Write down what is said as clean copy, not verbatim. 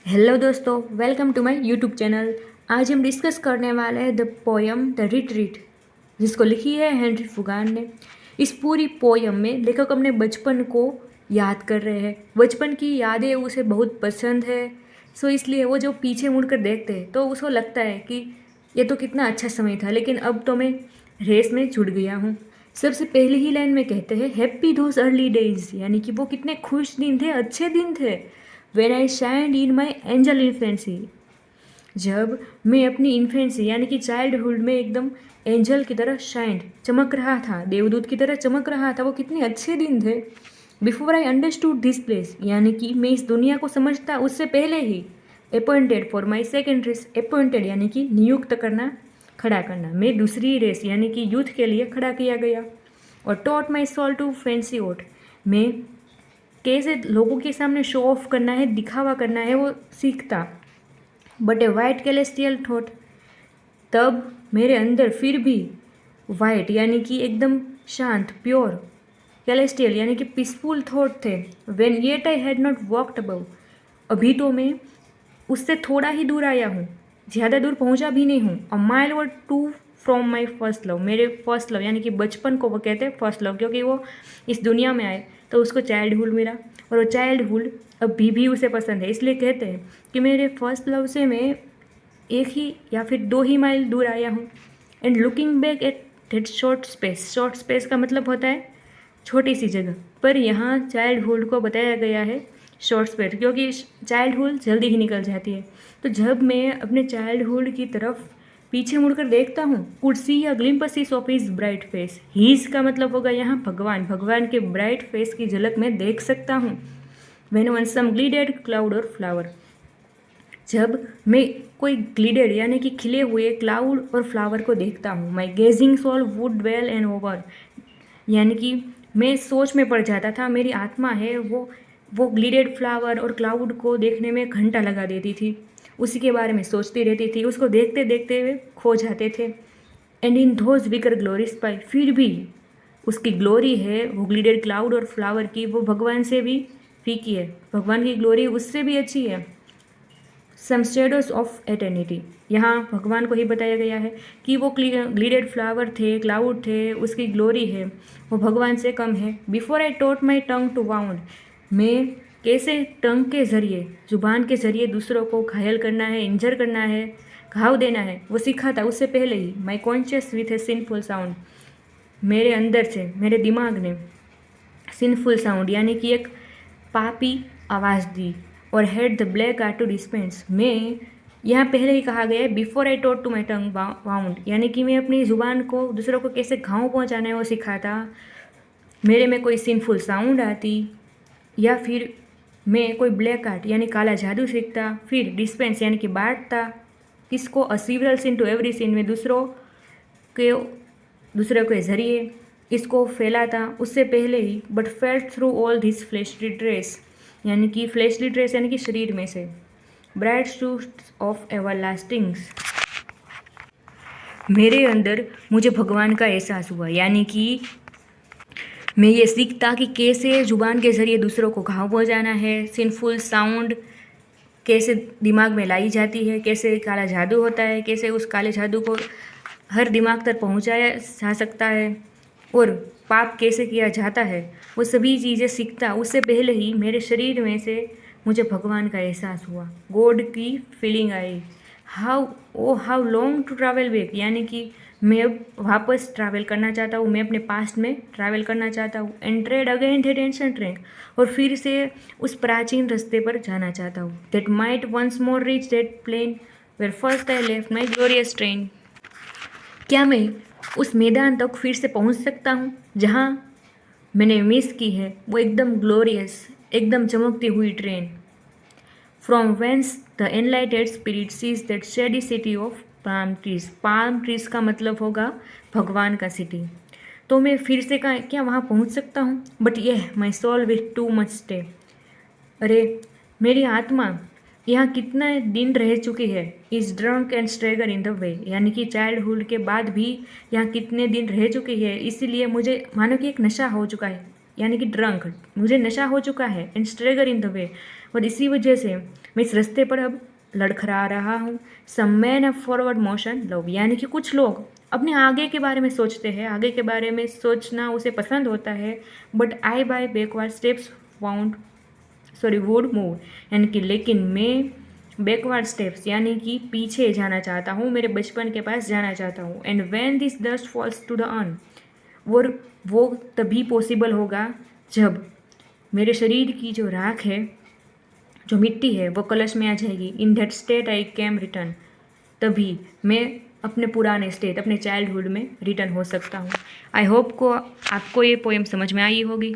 Hello दोस्तों, welcome to my YouTube channel. आज हम डिस्कस करने वाले हैं द पोयम द रिट्रीट, जिसको लिखी है हेनरी फुगान ने। इस पूरी पोयम में लेखक अपने बचपन को याद कर रहे हैं। बचपन की यादें उसे बहुत पसंद है, सो इसलिए वो जो पीछे मुड़कर देखते हैं तो उसको लगता है कि ये तो कितना अच्छा समय था, लेकिन अब तो मैं रेस में जुड़ गया हूँ। सबसे पहली ही लाइन में कहते हैं हैप्पी दोज अर्ली डेज, यानी कि वो कितने खुश दिन थे, अच्छे दिन थे। When I shined in my angel infancy, जब मैं अपनी इन्फेंसी यानी कि चाइल्डहुड में एकदम एंजल की तरह शाइंड चमक रहा था, देवदूत की तरह चमक रहा था, वो कितने अच्छे दिन थे। Before I understood this place, यानी कि मैं इस दुनिया को समझता उससे पहले ही। Appointed for my second race, appointed यानी कि नियुक्त करना, खड़ा करना, मैं दूसरी रेस यानी कि यूथ के लिए खड़ा किया गया। और taught my soul to fancy aught, मैं कैसे लोगों के सामने शो ऑफ करना है, दिखावा करना है, वो सीखता। बट ए वाइट कैलेस्टियल थॉट, तब मेरे अंदर फिर भी वाइट यानी कि एकदम शांत, प्योर, कैलेस्टियल यानी कि पीसफुल थॉट थे। When yet I had not walked above, अभी तो मैं उससे थोड़ा ही दूर आया हूँ, ज़्यादा दूर पहुँचा भी नहीं हूँ। A mile or two from my first love, मेरे फर्स्ट लव यानी कि बचपन को वो कहते हैं फर्स्ट लव, क्योंकि वो इस दुनिया में आए तो उसको चाइल्डहुड मिला और वो चाइल्डहुड अभी भी उसे पसंद है, इसलिए कहते हैं कि मेरे फर्स्ट लव से मैं एक ही या फिर 2 ही माइल दूर आया हूँ। And looking back at that short space, short space का मतलब होता है छोटी सी जगह, पर यहाँ चाइल्डहुड को बताया गया है शॉर्ट स्पेस, क्योंकि चाइल्डहुड जल्दी ही निकल जाती है। तो जब मैं अपने चाइल्डहुड की तरफ पीछे मुड़कर देखता हूँ, could see a glimpse of his bright face, his का मतलब होगा यहाँ भगवान, भगवान के ब्राइट फेस की झलक मैं देख सकता हूँ। व्हेन वन सम ग्लिडेड क्लाउड और फ्लावर, जब मैं कोई ग्लिडेड यानी कि खिले हुए क्लाउड और फ्लावर को देखता हूँ। My gazing soul would well and over, यानी कि मैं सोच में पड़ जाता था, मेरी आत्मा है वो ग्लिडेड फ्लावर और क्लाउड को देखने में घंटा लगा देती थी, उसी के बारे में सोचती रहती थी, उसको देखते देखते हुए खो जाते थे। And in those weaker glory spy, फिर भी उसकी ग्लोरी है वो ग्लिडेड क्लाउड और फ्लावर की, वो भगवान से भी फीकी है, भगवान की ग्लोरी उससे भी अच्छी है। सम शेडोज ऑफ एटर्निटी, यहाँ भगवान को ही बताया गया है कि वो ग्लिडेड फ्लावर थे, क्लाउड थे, उसकी ग्लोरी है, वो भगवान से कम है। Before I taught my tongue to wound, मैं कैसे टंग के ज़रिए, जुबान के ज़रिए दूसरों को घायल करना है, इंजर करना है, घाव देना है, वो सीखा था उससे पहले ही। My conscious with a sinful sound, मेरे अंदर से, मेरे दिमाग ने सिनफुल साउंड यानी कि एक पापी आवाज़ दी। Or had the black art to dispense, मैं यहाँ पहले ही कहा गया है before I taught to my tongue wound, यानी कि मैं अपनी ज़ुबान को दूसरों को कैसे घाव पहुँचाना है वो सिखाता। मेरे में कोई सिनफुल साउंड आती, या फिर मैं कोई ब्लैक आर्ट यानी काला जादू सीखता, फिर डिस्पेंस यानी कि बांटता, किसको, a several sin to every sense, में के दूसरों के ज़रिए इसको फैलाता उससे पहले ही। But felt through all this fleshly dress, यानी कि फ्लैशली ड्रेस यानी कि शरीर में से, ब्राइट शूट्स ऑफ एवरलास्टिंग्स, मेरे अंदर मुझे भगवान का एहसास हुआ, यानी कि मैं ये सीखता कि कैसे जुबान के ज़रिए दूसरों को घाव पहुँचाना है, सिनफुल साउंड कैसे दिमाग में लाई जाती है, कैसे काला जादू होता है, कैसे उस काले जादू को हर दिमाग तक पहुंचाया जा सकता है, और पाप कैसे किया जाता है, वो सभी चीज़ें सीखता उससे पहले ही मेरे शरीर में से मुझे भगवान का एहसास हुआ, गॉड की फीलिंग आई। How long to travel back, यानी कि मैं अब वापस ट्रैवल करना चाहता हूँ, मैं अपने पास्ट में ट्रैवल करना चाहता हूँ। And trade again that ancient track, और फिर से उस प्राचीन रास्ते पर जाना चाहता हूँ। That might once more reach that plain where first I left my glorious train, क्या मैं उस मैदान तक फिर से पहुंच सकता हूं जहां मैंने मिस की है वो एकदम ग्लोरियस, एकदम चमकती हुई train. From whence the enlightened spirit sees that shady city of palm trees, palm trees का मतलब होगा भगवान का सिटी। तो मैं फिर से क्या वहाँ पहुँच सकता हूँ? बट ये my soul with too much stay, अरे मेरी आत्मा यहाँ कितना दिन रह चुकी है, is drunk and staggers in the way, यानी कि चाइल्डहुड के बाद भी यहाँ कितने दिन रह चुकी है, इसीलिए मुझे मानो कि एक नशा हो चुका है, यानी कि ड्रंक, मुझे नशा हो चुका है। एंड स्ट्रेगर इन द वे, और इसी वजह से मैं इस रास्ते पर अब लड़खड़ा रहा हूँ। Some men a forward motion love, यानी कि कुछ लोग अपने आगे के बारे में सोचते हैं, आगे के बारे में सोचना उसे पसंद होता है, but I by backward steps would move, यानी कि लेकिन मैं बैकवर्ड स्टेप्स यानी कि पीछे जाना चाहता हूँ, मेरे बचपन के पास जाना चाहता हूँ। And when this dust falls to the urn, वो तभी पॉसिबल होगा जब मेरे शरीर की जो राख है, जो मिट्टी है, वो कलश में आ जाएगी। In that state I came return, तभी मैं अपने पुराने स्टेट, अपने चाइल्डहुड में रिटर्न हो सकता हूँ। आई होप को आपको ये पोएम समझ में आई होगी।